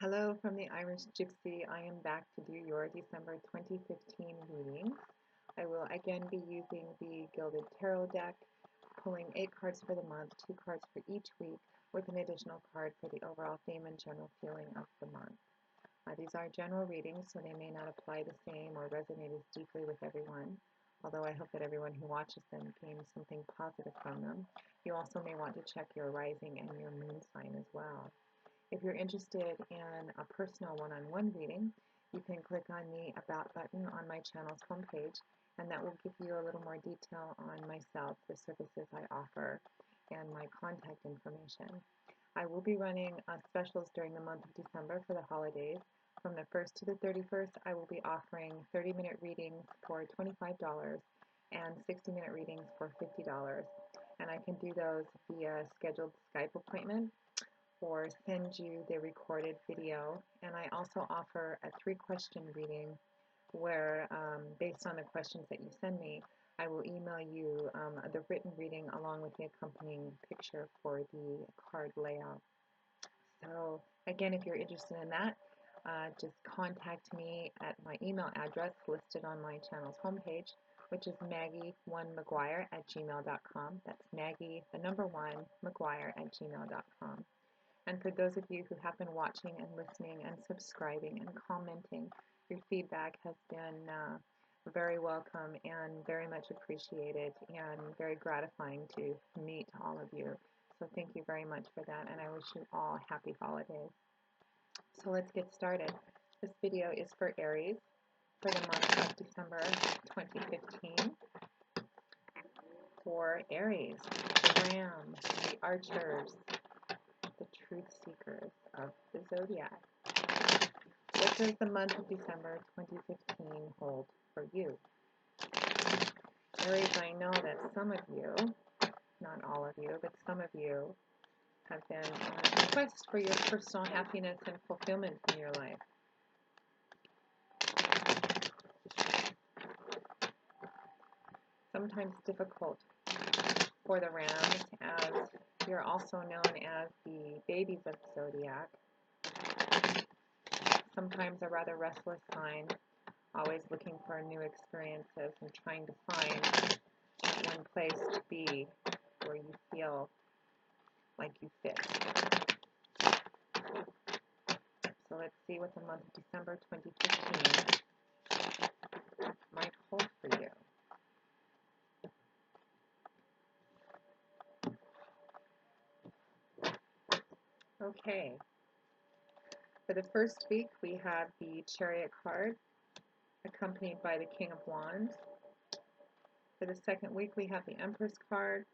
Hello from the Irish Gypsy. I am back to do your December 2015 readings. I will again be using the Gilded Tarot deck, pulling 8 cards for the month, 2 cards for each week, with an additional card for the overall theme and general feeling of the month. These are general readings, so they may not apply the same or resonate as deeply with everyone, although I hope that everyone who watches them gains something positive from them. You also may want to check your rising and your moon sign as well. If you're interested in a personal one-on-one reading, you can click on the About button on my channel's homepage, and that will give you a little more detail on myself, the services I offer, and my contact information. I will be running specials during the month of December for the holidays. From the 1st to the 31st, I will be offering 30-minute readings for $25 and 60-minute readings for $50. And I can do those via scheduled Skype appointment or send you the recorded video. And I also offer a 3-question reading where, based on the questions that you send me, I will email you the written reading along with the accompanying picture for the card layout. So again, if you're interested in that, just contact me at my email address listed on my channel's homepage, which is maggie1mcguire@gmail.com. That's Maggie, the number 1, McGuire@gmail.com. And for those of you who have been watching and listening and subscribing and commenting, your feedback has been very welcome and very much appreciated and very gratifying to meet all of you. So thank you very much for that, and I wish you all happy holidays. So let's get started. This video is for Aries for the month of December 2015. For Aries, the Ram, the Archers, the truth seekers of the zodiac. What does the month of December 2015 hold for you? Aries, I know that some of you, not all of you, but some of you have been on a quest for your personal happiness and fulfillment in your life. Sometimes difficult for the Rams, as you're also known as the babies of the zodiac. Sometimes a rather restless sign, always looking for new experiences and trying to find one place to be where you feel like you fit. So let's see what the month of December 2015 might hold for you. Okay, for the first week we have the Chariot card accompanied by the King of Wands. For the second week we have the Empress card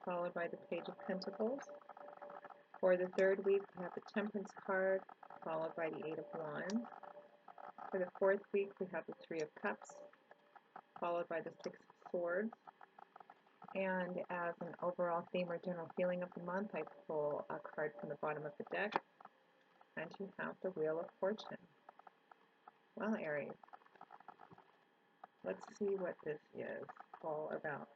followed by the Page of Pentacles. For the third week we have the Temperance card followed by the Eight of Wands. For the fourth week we have the Three of Cups followed by the Six of Swords. And as an overall theme or general feeling of the month, I pull a card from the bottom of the deck, and you have the Wheel of Fortune. Well, Aries, let's see what this is all about.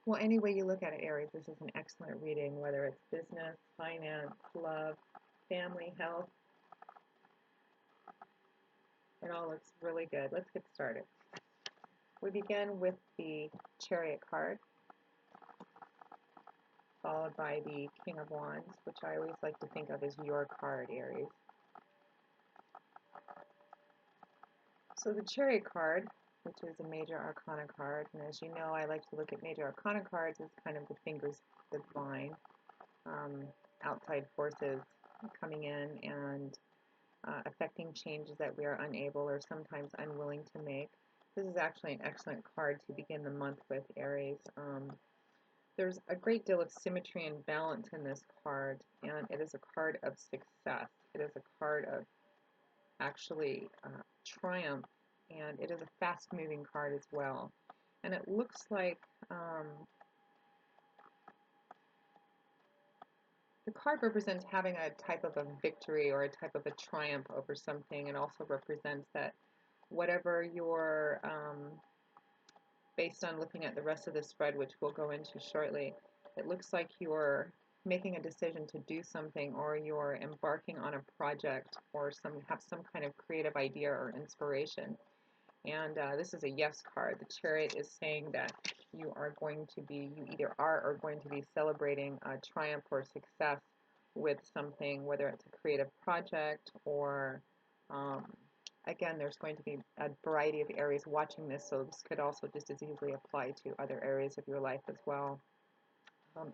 Well, any way you look at it, Aries, this is an excellent reading, whether it's business, finance, love, family, health. It all looks really good. Let's get started. We begin with the Chariot card, followed by the King of Wands, which I always like to think of as your card, Aries. So the Chariot card, which is a Major Arcana card, and as you know, I like to look at Major Arcana cards as kind of the fingers divine, outside forces coming in and affecting changes that we are unable or sometimes unwilling to make. This is actually an excellent card to begin the month with, Aries. There's a great deal of symmetry and balance in this card, and it is a card of success. It is a card of actually triumph, and it is a fast-moving card as well. And it looks like the card represents having a type of a victory or a type of a triumph over something. It also represents that whatever you're based on looking at the rest of the spread, which we'll go into shortly, it looks like you're making a decision to do something, or you're embarking on a project, or have some kind of creative idea or inspiration. And this is a yes card. The Chariot is saying that you either are or going to be celebrating a triumph or success with something, whether it's a creative project or, um, again, there's going to be a variety of areas watching this, so this could also just as easily apply to other areas of your life as well.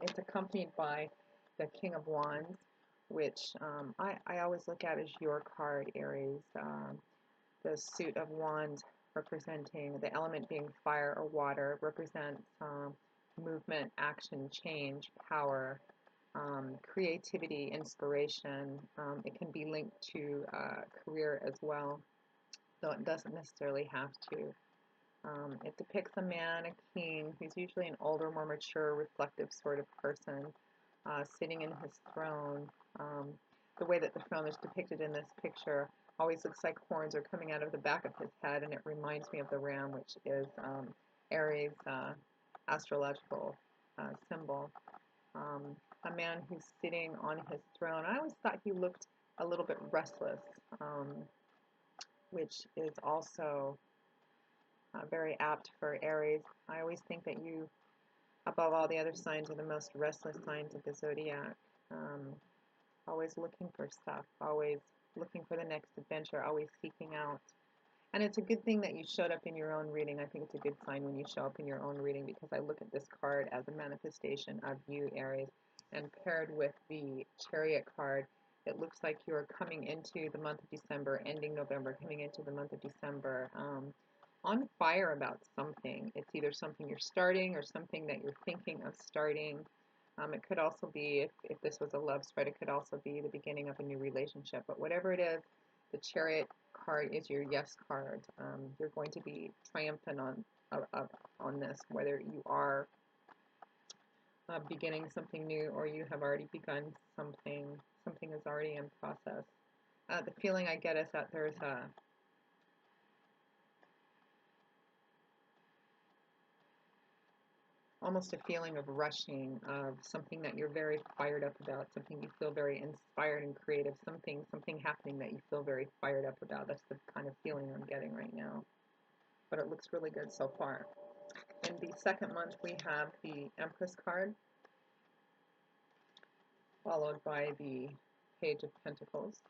It's accompanied by the King of Wands, which I always look at as your card, Aries. The suit of wands representing the element being fire or water represents movement, action, change, power, creativity, inspiration. It can be linked to career as well, though it doesn't necessarily have to. It depicts a man, a king, who's usually an older, more mature, reflective sort of person, sitting in his throne. Um, the way that the throne is depicted in this picture always looks like horns are coming out of the back of his head, and it reminds me of the ram, which is Aries' astrological symbol. A man who's sitting on his throne. I always thought he looked a little bit restless, which is also very apt for Aries. I always think that you, above all the other signs, are the most restless signs of the zodiac. Um, Always looking for stuff, always looking for the next adventure, always seeking out. And it's a good thing that you showed up in your own reading. I think it's a good sign when you show up in your own reading, because I look at this card as a manifestation of you, Aries. And paired with the Chariot card, it looks like you're coming into the month of December, ending November, coming into the month of December, on fire about something. It's either something you're starting or something that you're thinking of starting. It could also be, if this was a love spread, it could also be the beginning of a new relationship. But whatever it is, the Chariot card is your yes card. You're going to be triumphant on this, whether you are beginning something new or you have already begun something. Something is already in process. The feeling I get is that there's almost a feeling of rushing, of something that you're very fired up about, something you feel very inspired and creative, something happening that you feel very fired up about. That's the kind of feeling I'm getting right now. But it looks really good so far. In the second month, we have the Empress card, followed by the Page of Pentacles.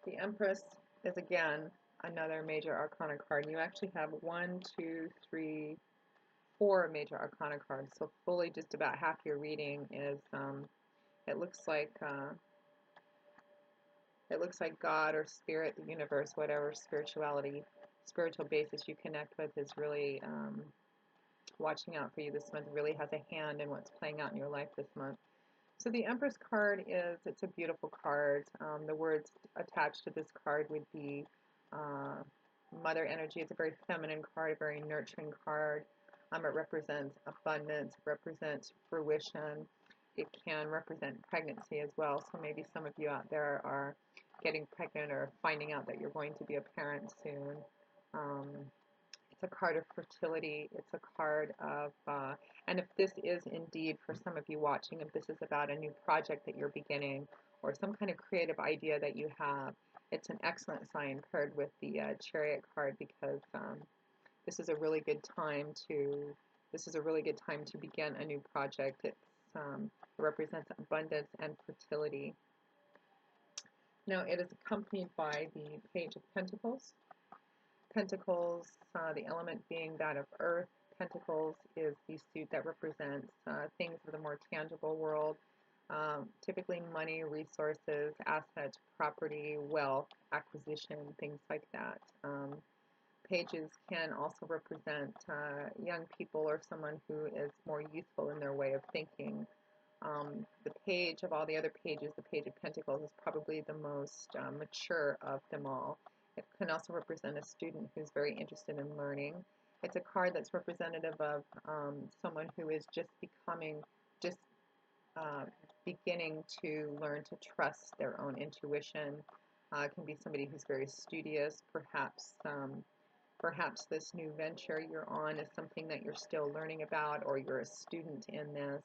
The Empress is, again, another major arcana card. You actually have 1, 2, 3, 4 major arcana cards. So fully just about half your reading is, it looks like God or spirit, the universe, whatever spiritual basis you connect with is really watching out for you this month, really has a hand in what's playing out in your life this month. So the Empress card it's a beautiful card. The words attached to this card would be uh, mother energy. It's a very feminine card, a very nurturing card. It represents abundance, represents fruition. It can represent pregnancy as well. So maybe some of you out there are getting pregnant or finding out that you're going to be a parent soon. Um, it's a card of fertility. It's a card of, and if this is indeed for some of you watching, if this is about a new project that you're beginning or some kind of creative idea that you have, it's an excellent sign paired with the Chariot card, because this is a really good time to begin a new project. It represents abundance and fertility. Now it is accompanied by the Page of Pentacles. Pentacles, the element being that of earth. Pentacles is the suit that represents things of the more tangible world, typically money, resources, assets, property, wealth, acquisition, things like that. Pages can also represent young people or someone who is more youthful in their way of thinking. The page of all the other pages, the Page of Pentacles, is probably the most mature of them all. It can also represent a student who's very interested in learning. It's a card that's representative of someone who is just uh, beginning to learn to trust their own intuition. It can be somebody who's very studious, perhaps Perhaps this new venture you're on is something that you're still learning about, or you're a student in this.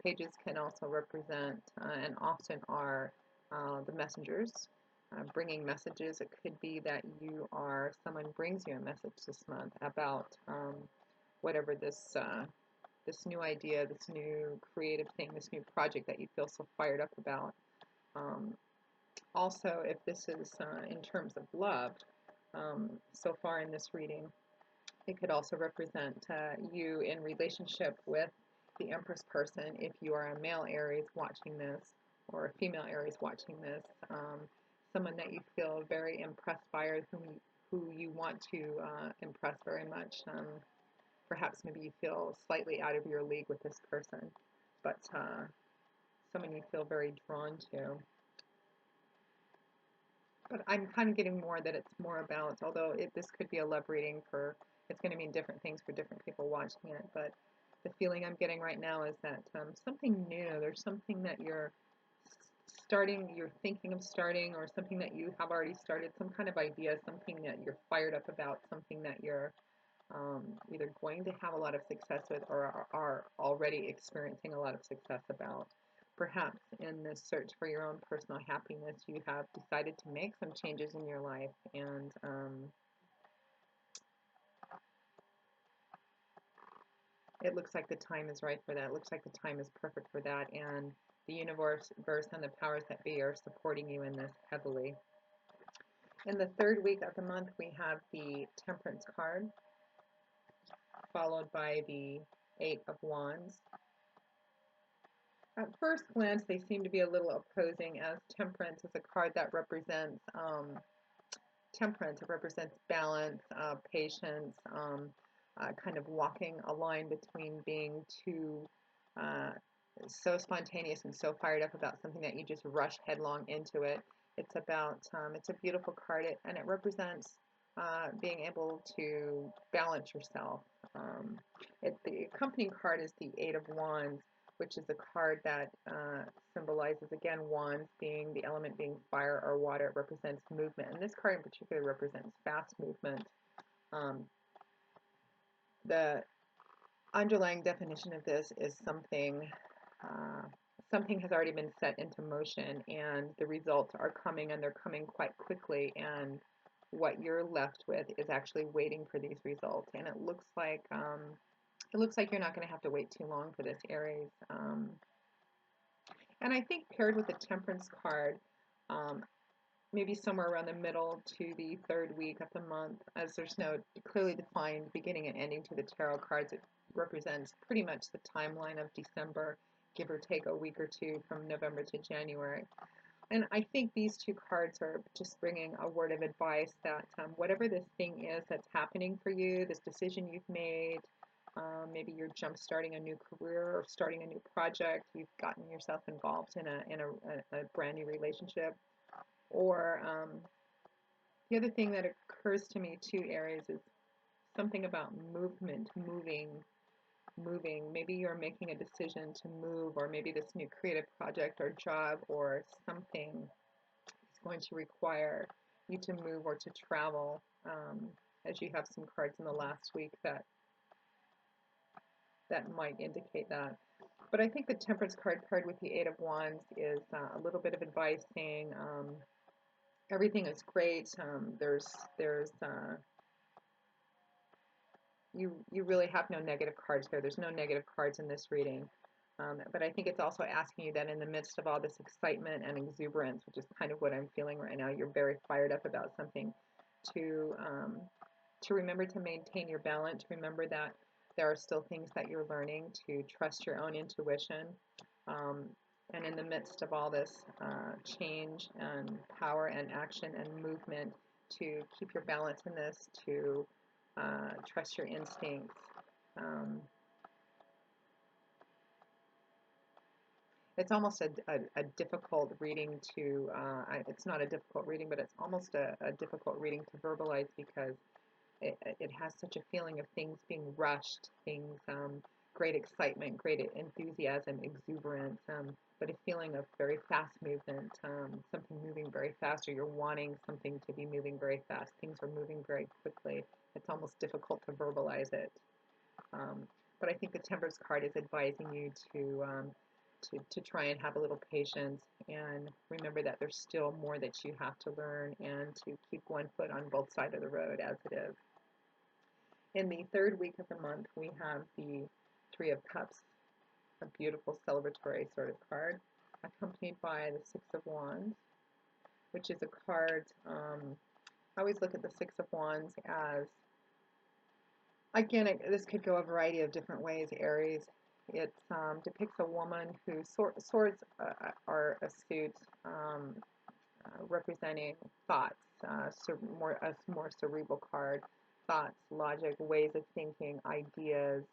Pages can also represent, and often are, the messengers bringing messages. It could be that someone brings you a message this month about whatever this new idea, this new creative thing, this new project that you feel so fired up about. Um, Also, if this is in terms of love, so far in this reading, it could also represent you in relationship with the Empress person if you are a male Aries watching this, or a female Aries watching this. Someone that you feel very impressed by, or who you want to impress very much. Perhaps maybe you feel slightly out of your league with this person, but someone you feel very drawn to. But I'm kind of getting more that it's more about, although this could be a love reading it's going to mean different things for different people watching it, but the feeling I'm getting right now is that something new, there's something that you're thinking of starting, or something that you have already started, some kind of idea, something that you're fired up about, something that you're either going to have a lot of success with, or are already experiencing a lot of success about. Perhaps in this search for your own personal happiness, you have decided to make some changes in your life, and it looks like the time is right for that. It looks like the time is perfect for that, and the universe and the powers that be are supporting you in this heavily. In the third week of the month, we have the Temperance card, followed by the Eight of Wands. At first glance, they seem to be a little opposing, as Temperance is a card that represents temperance. It represents balance, patience, kind of walking a line between being too uh, so spontaneous and so fired up about something that you just rush headlong into it. It's a beautiful card, and it represents being able to balance yourself. Um, the accompanying card is the Eight of Wands, which is a card that symbolizes, again, wands being the element being fire or water. It represents movement, and this card in particular represents fast movement. Um, the underlying definition of this is something has already been set into motion, and the results are coming, and they're coming quite quickly, and what you're left with is actually waiting for these results. And it looks like you're not going to have to wait too long for this, Aries. And I think paired with the Temperance card, um, maybe somewhere around the middle to the third week of the month, as there's no clearly defined beginning and ending to the tarot cards. It represents pretty much the timeline of December, give or take a week or two from November to January. And I think these two cards are just bringing a word of advice that whatever this thing is that's happening for you, this decision you've made, maybe you're jump starting a new career or starting a new project, you've gotten yourself involved in a brand new relationship, or the other thing that occurs to me too, Aries, is something about movement, moving. Maybe you're making a decision to move, or maybe this new creative project or job or something is going to require you to move or to travel, as you have some cards in the last week that might indicate that. But I think the Temperance card paired with the Eight of Wands is a little bit of advice saying everything is great. There's you really have no negative cards here. There's no negative cards in this reading. But I think it's also asking you that in the midst of all this excitement and exuberance, which is kind of what I'm feeling right now, you're very fired up about something, to um, to remember to maintain your balance. Remember that there are still things that you're learning, to trust your own intuition. Um, and in the midst of all this change and power and action and movement, to keep your balance in this, to trust your instincts. Um, it's almost a difficult reading it's not a difficult reading, but it's almost a difficult reading to verbalize, because it has such a feeling of things being rushed, things great excitement, great enthusiasm, exuberance, but a feeling of very fast movement, something moving very fast, or you're wanting something to be moving very fast. Things are moving very quickly. It's almost difficult to verbalize it. Um, but I think the Temperance card is advising you to try and have a little patience and remember that there's still more that you have to learn and to keep one foot on both sides of the road as it is. In the third week of the month, we have the Three of Cups, a beautiful celebratory sort of card, accompanied by the Six of Wands, which is a card. I always look at the Six of Wands as, again, this could go a variety of different ways, Aries. It depicts a woman whose swords are astute, representing thoughts, a more cerebral card, thoughts, logic, ways of thinking, ideas,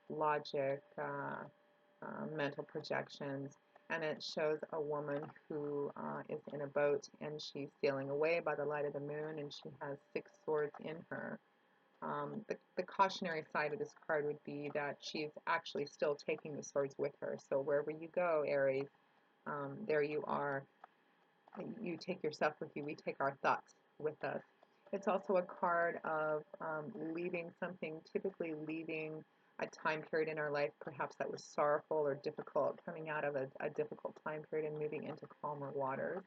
logic, mental projections. And it shows a woman who is in a boat and she's sailing away by the light of the moon, and she has six swords in her. The cautionary side of this card would be that she's actually still taking the swords with her. So wherever you go, Aries, there you are. You take yourself with you. We take our thoughts with us. It's also a card of leaving something, typically leaving a time period in our life, perhaps that was sorrowful or difficult, coming out of a difficult time period and moving into calmer waters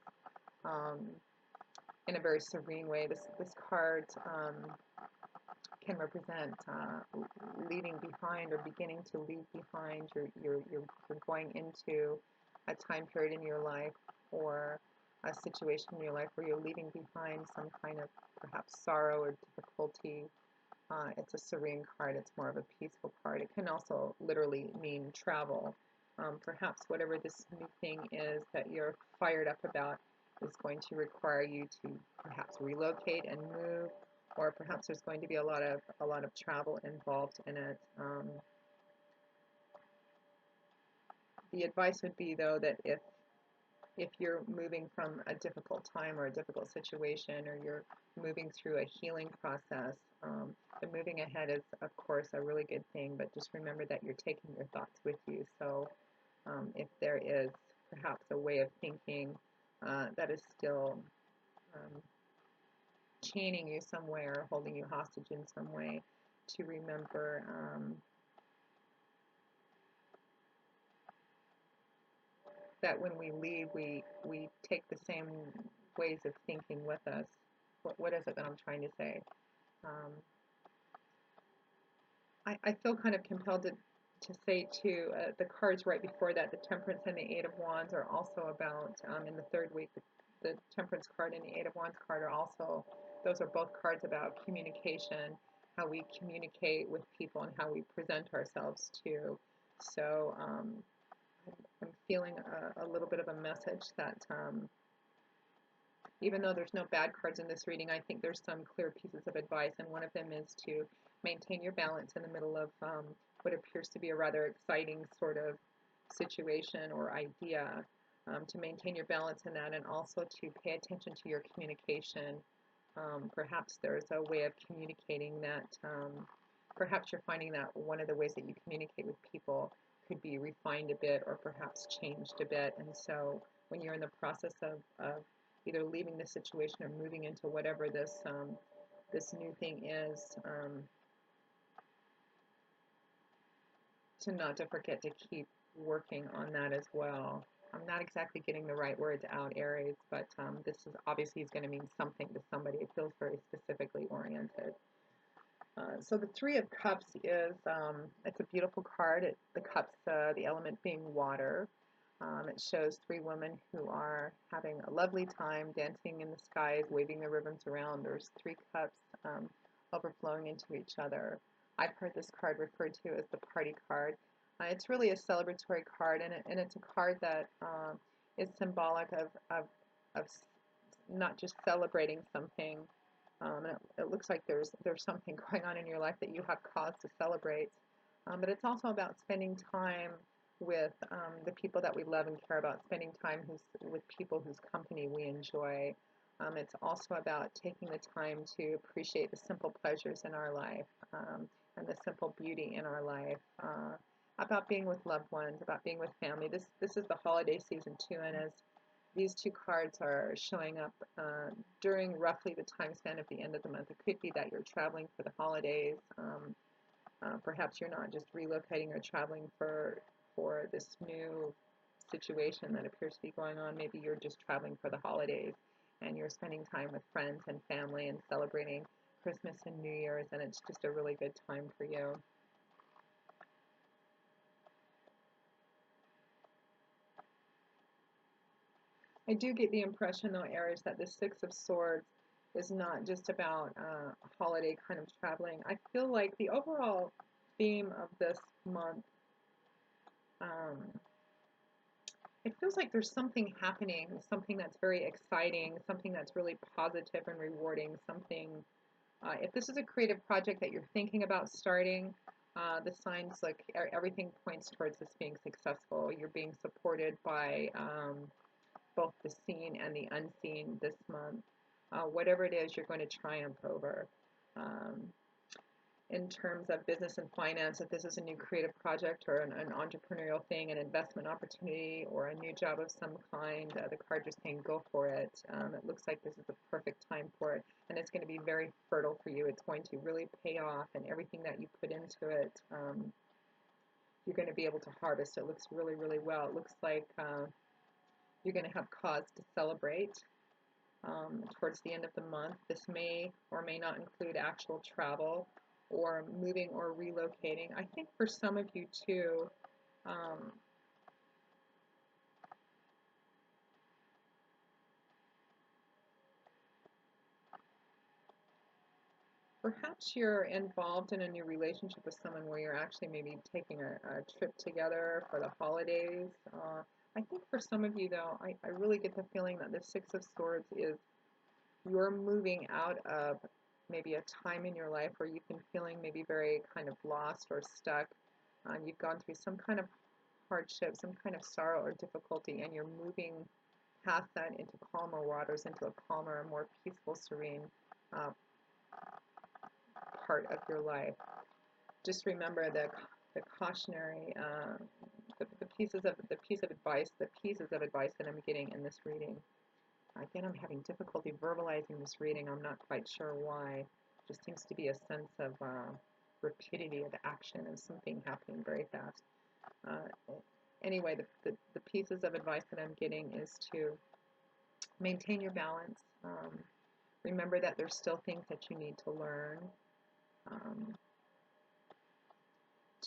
in a very serene way. This card can represent leaving behind or beginning to leave behind. You're going into a time period in your life or a situation in your life where you're leaving behind some kind of perhaps sorrow or difficulty. It's a serene card. It's more of a peaceful card. It can also literally mean travel. Perhaps whatever this new thing is that you're fired up about is going to require you to perhaps relocate and move, or perhaps there's going to be a lot of travel involved in it. The advice would be, though, that if you're moving from a difficult time or a difficult situation, or you're moving through a healing process, the moving ahead is, of course, a really good thing, but just remember that you're taking your thoughts with you. So if there is perhaps a way of thinking that is still um, chaining you somewhere, holding you hostage in some way, to remember that when we leave, we take the same ways of thinking with us. What is it that I'm trying to say? Um, I feel kind of compelled to say too, the cards right before that, the Temperance and the Eight of Wands, are also about, in the third week, the Temperance card and the Eight of Wands card are also, those are both cards about communication, how we communicate with people and how we present ourselves too. So I'm feeling a little bit of a message that even though there's no bad cards in this reading, I think there's some clear pieces of advice, and one of them is to maintain your balance in the middle of what appears to be a rather exciting sort of situation or idea, to maintain your balance in that, and also to pay attention to your communication. Perhaps there's a way of communicating that, perhaps you're finding that one of the ways that you communicate with people could be refined a bit or perhaps changed a bit. And so when you're in the process of either leaving the situation or moving into whatever this new thing is, not to forget to keep working on that as well. I'm not exactly getting the right words out, Aries, but this is obviously going to mean something to somebody. It feels very specifically oriented. So the Three of Cups is, it's a beautiful card. The cups, the element being water. It shows three women who are having a lovely time dancing in the skies, waving their ribbons around. There's three cups overflowing into each other. I've heard this card referred to as the party card. It's really a celebratory card, and it's a card that is symbolic of not just celebrating something. It looks like there's something going on in your life that you have cause to celebrate. But it's also about spending time with the people that we love and care about, spending time with people whose company we enjoy. It's also about taking the time to appreciate the simple pleasures in our life. and the simple beauty in our life, about being with loved ones, about being with family. This is the holiday season too, and as these two cards are showing up during roughly the time span of the end of the month, it could be that you're traveling for the holidays. Perhaps you're not just relocating or traveling for this new situation that appears to be going on. Maybe you're just traveling for the holidays and you're spending time with friends and family and celebrating Christmas and New Year's, and it's just a really good time for you. I do get the impression, though, Aries, that the Six of Swords is not just about holiday kind of traveling. I feel like the overall theme of this month, um, it feels like there's something happening, something that's very exciting, something that's really positive and rewarding, something. If this is a creative project that you're thinking about starting, the signs like everything points towards this being successful. You're being supported by both the seen and the unseen this month. Whatever it is, you're going to triumph over. Um, in terms of business and finance, if this is a new creative project or an entrepreneurial thing, an investment opportunity, or a new job of some kind, the card just saying go for it. It looks like this is the perfect time for it, and it's going to be very fertile for you. It's going to really pay off, and everything that you put into it, you're going to be able to harvest. It looks really, really well. It looks like you're going to have cause to celebrate towards the end of the month. This may or may not include actual travel or moving or relocating. I think for some of you too, um, perhaps you're involved in a new relationship with someone where you're actually maybe taking a trip together for the holidays. I think for some of you though, I really get the feeling that the Six of Swords is you're moving out of maybe a time in your life where you've been feeling maybe very kind of lost or stuck. You've gone through some kind of hardship, some kind of sorrow or difficulty, and you're moving past that into calmer waters, into a calmer, more peaceful, serene uh, part of your life. Just remember the cautionary, the pieces of advice that I'm getting in this reading. Again, I'm having difficulty verbalizing this reading. I'm not quite sure why. Just seems to be a sense of rapidity of action and something happening very fast. Uh, anyway, the pieces of advice that I'm getting is to maintain your balance. Remember that there's still things that you need to learn. Um,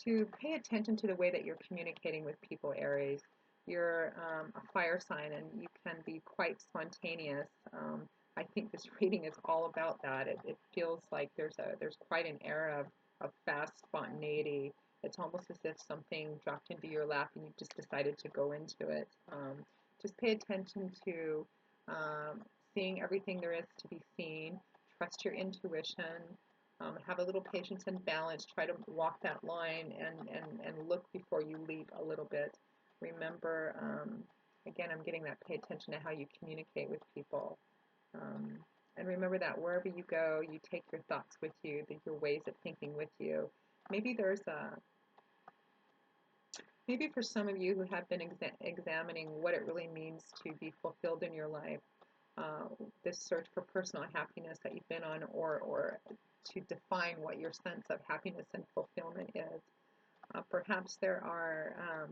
to pay attention to the way that you're communicating with people, Aries. You're a fire sign and you can be quite spontaneous. I think this reading is all about that. It feels like there's quite an air of fast spontaneity. It's almost as if something dropped into your lap and you just decided to go into it. Just pay attention to seeing everything there is to be seen. Trust your intuition. Have a little patience and balance. Try to walk that line and look before you leap a little bit. Remember, again, I'm getting that pay attention to how you communicate with people. Um, and remember that wherever you go, you take your thoughts with you, your ways of thinking with you. Maybe there's a, maybe for some of you who have been examining what it really means to be fulfilled in your life, uh, this search for personal happiness that you've been on, or to define what your sense of happiness and fulfillment is. Perhaps there are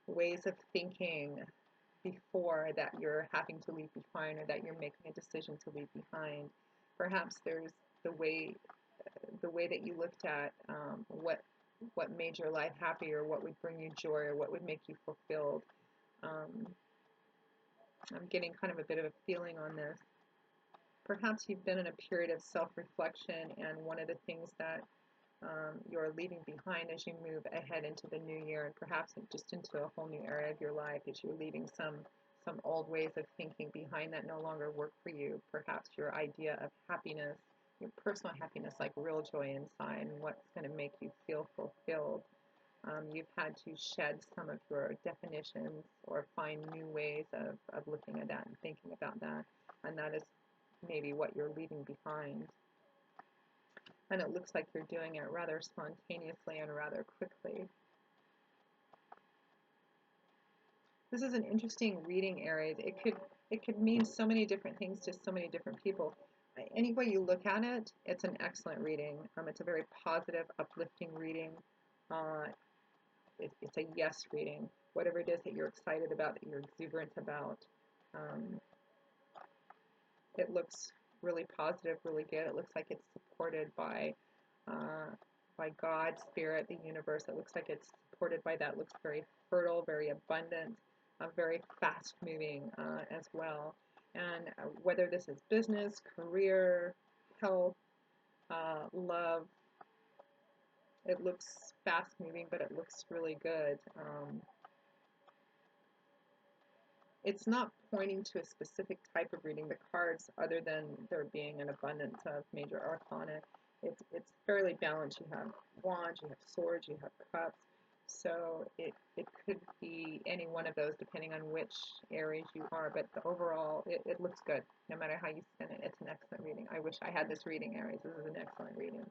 ways of thinking before that you're having to leave behind or that you're making a decision to leave behind. Perhaps there's the way that you looked at what made your life happy or what would bring you joy or what would make you fulfilled. Um, I'm getting kind of a bit of a feeling on this. Perhaps you've been in a period of self-reflection, and one of the things that you're leaving behind as you move ahead into the new year, and perhaps just into a whole new area of your life, is you're leaving some old ways of thinking behind that no longer work for you. Perhaps your idea of happiness, your personal happiness, like real joy inside, and what's going to make you feel fulfilled. You've had to shed some of your definitions or find new ways of looking at that and thinking about that, and that is maybe what you're leaving behind. and it looks like you're doing it rather spontaneously and rather quickly. This is an interesting reading, Aries. It could mean so many different things to so many different people. Any way you look at it, it's an excellent reading. It's a very positive, uplifting reading. Uh, it's a yes reading. Whatever it is that you're excited about, that you're exuberant about, um, it looks really positive, really good. It looks like it's supported uh, by God, Spirit, the universe. It looks like it's supported by that. It looks very fertile, very abundant, very fast moving as well. And whether this is business, career, health, love, it looks fast moving, but it looks really good. It's not pointing to a specific type of reading. The cards, other than there being an abundance of major arcana, it's fairly balanced. You have wands, you have swords, you have cups. So it could be any one of those depending on which Aries you are, but the overall, it looks good. No matter how you spin it, it's an excellent reading. I wish I had this reading, Aries. This is an excellent reading.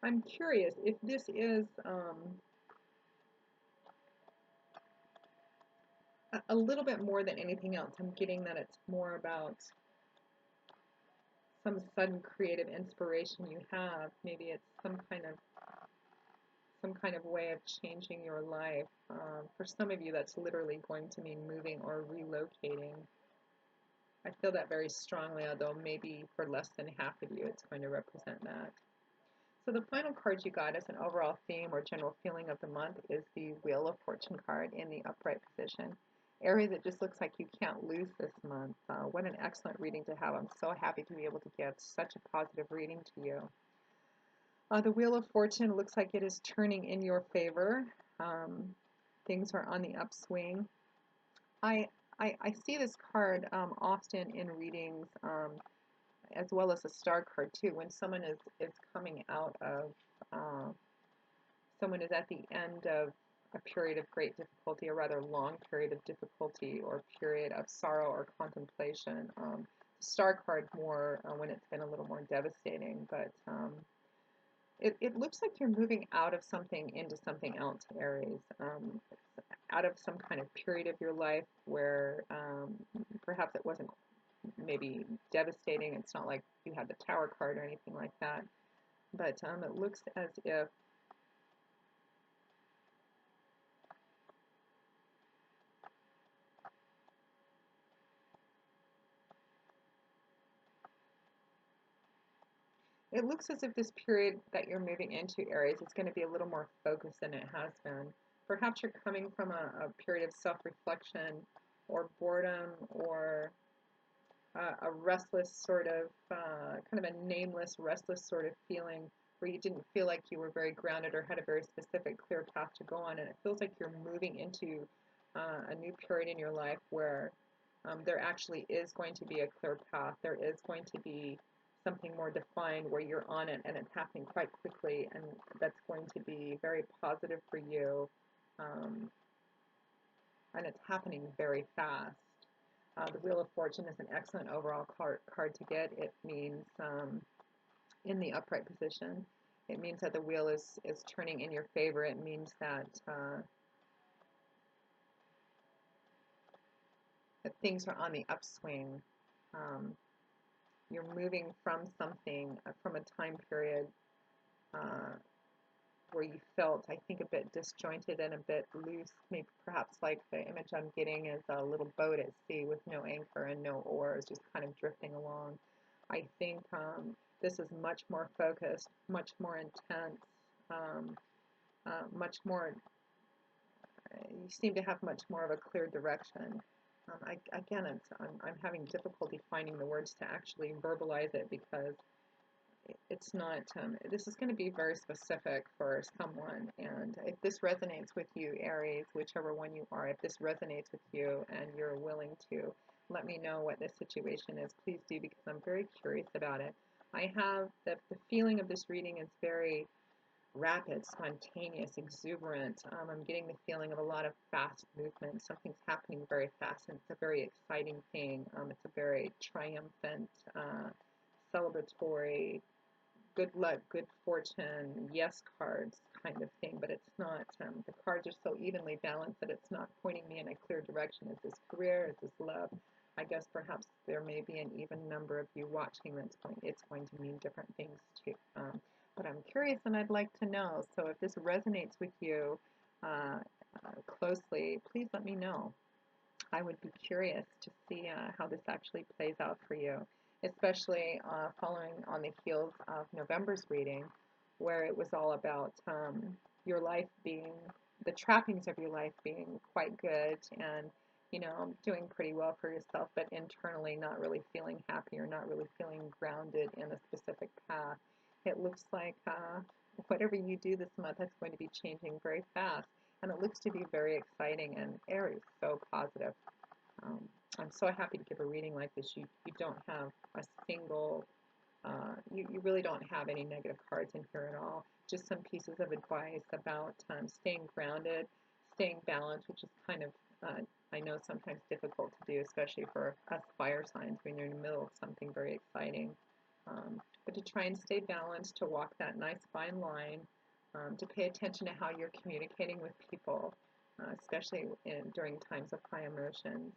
I'm curious if this is a little bit more than anything else. I'm getting that it's more about some sudden creative inspiration you have. Maybe it's some kind of way of changing your life. For some of you, that's literally going to mean moving or relocating. I feel that very strongly, although maybe for less than half of you, it's going to represent that. So the final card you got as an overall theme or general feeling of the month is the Wheel of Fortune card in the upright position. Aries, it just looks like you can't lose this month. What an excellent reading to have. I'm so happy to be able to give such a positive reading to you. The Wheel of Fortune looks like it is turning in your favor. Um, Things are on the upswing. I, I see this card often in readings, as well as a star card too. When someone is coming out of, uh, someone is at the end of a period of great difficulty, a rather long period of difficulty, or period of sorrow or contemplation. Star card more when it's been a little more devastating, but it looks like you're moving out of something into something else, Aries. Out of some kind of period of your life where perhaps it wasn't maybe devastating. It's not like you had the Tower card or anything like that. But it looks as if this period that you're moving into, Aries, is going to be a little more focused than it has been. Perhaps you're coming from a period of self-reflection or boredom or a restless sort of, kind of a nameless, restless sort of feeling where you didn't feel like you were very grounded or had a very specific, clear path to go on. And it feels like you're moving into a new period in your life where there actually is going to be a clear path. There is going to be something more defined where you're on it and it's happening quite quickly, and that's going to be very positive for you. Um, and it's happening very fast. The Wheel of Fortune is an excellent overall card to get. It means in the upright position. It means that the wheel is turning in your favor. It means that things are on the upswing. Um, you're moving from something, from a time period uh, where you felt, I think, a bit disjointed and a bit loose. Maybe perhaps like the image I'm getting is a little boat at sea with no anchor and no oars, just kind of drifting along. I think this is much more focused, much more intense, much more, you seem to have much more of a clear direction. Again, I'm having difficulty finding the words to actually verbalize it because it's not, this is going to be very specific for someone. And if this resonates with you, Aries, whichever one you are, if this resonates with you and you're willing to let me know what this situation is, please do, because I'm very curious about it. I have the feeling of this reading is very rapid, spontaneous, exuberant. I'm getting the feeling of a lot of fast movement. Something's happening very fast, and it's a very exciting thing. It's a very triumphant, celebratory, good luck, good fortune, yes cards kind of thing, but it's not, the cards are so evenly balanced that it's not pointing me in a clear direction. Is this career? Is this love? I guess perhaps there may be an even number of you watching it's going to mean different things too. But I'm curious and I'd like to know. So if this resonates with you closely, please let me know. I would be curious to see how this actually plays out for you, especially following on the heels of November's reading, where it was all about your life being, the trappings of your life being quite good and, doing pretty well for yourself, but internally not really feeling happy or not really feeling grounded in a specific path. It looks like whatever you do this month, that's going to be changing very fast. And it looks to be very exciting, and Aries, so positive. Um, I'm so happy to give a reading like this. You don't have a single, you really don't have any negative cards in here at all. Just some pieces of advice about staying grounded, staying balanced, which is kind of, I know, sometimes difficult to do, especially for us fire signs when you're in the middle of something very exciting. But to try and stay balanced, to walk that nice fine line, to pay attention to how you're communicating with people, especially during times of high emotions.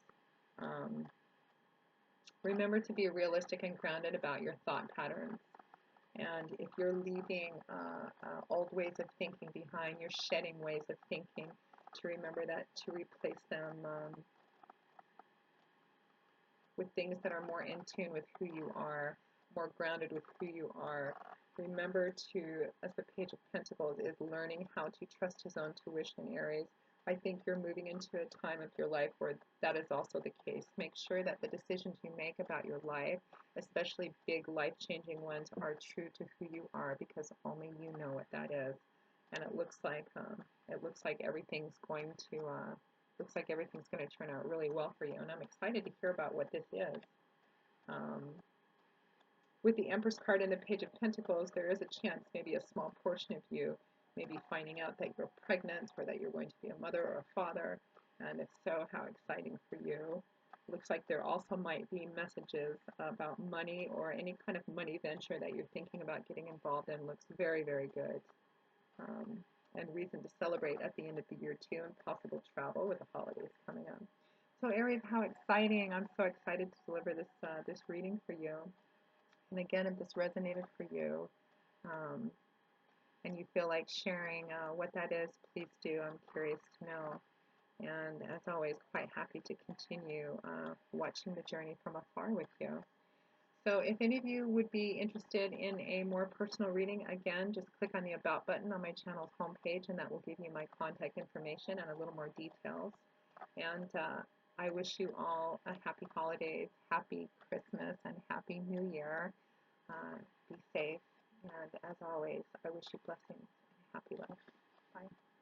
Um, Remember to be realistic and grounded about your thought patterns. And if you're leaving old ways of thinking behind, you're shedding ways of thinking, to remember that, to replace them with things that are more in tune with who you are, more grounded with who you are. Remember to, as the Page of Pentacles is learning how to trust his own tuition, Aries. I think you're moving into a time of your life where that is also the case. Make sure that the decisions you make about your life, especially big life-changing ones, are true to who you are, because only you know what that is. And it looks like everything's going to turn out really well for you. And I'm excited to hear about what this is. Um, with the Empress card and the Page of Pentacles, there is a chance maybe a small portion of you may be finding out that you're pregnant or that you're going to be a mother or a father. And if so, how exciting for you. Looks like there also might be messages about money or any kind of money venture that you're thinking about getting involved in. Looks very, very good. Um, and reason to celebrate at the end of the year too, and possible travel with the holidays coming up. So Aries, how exciting. I'm so excited to deliver this reading for you. And again, if this resonated for you, um, and you feel like sharing what that is, please do. I'm curious to know. And as always, quite happy to continue watching the journey from afar with you. So if any of you would be interested in a more personal reading, again, just click on the About button on my channel's homepage, and that will give you my contact information and a little more details. And I wish you all a happy holidays, happy Christmas, and happy New Year. Be safe, and as always, I wish you blessings and a happy life. Bye.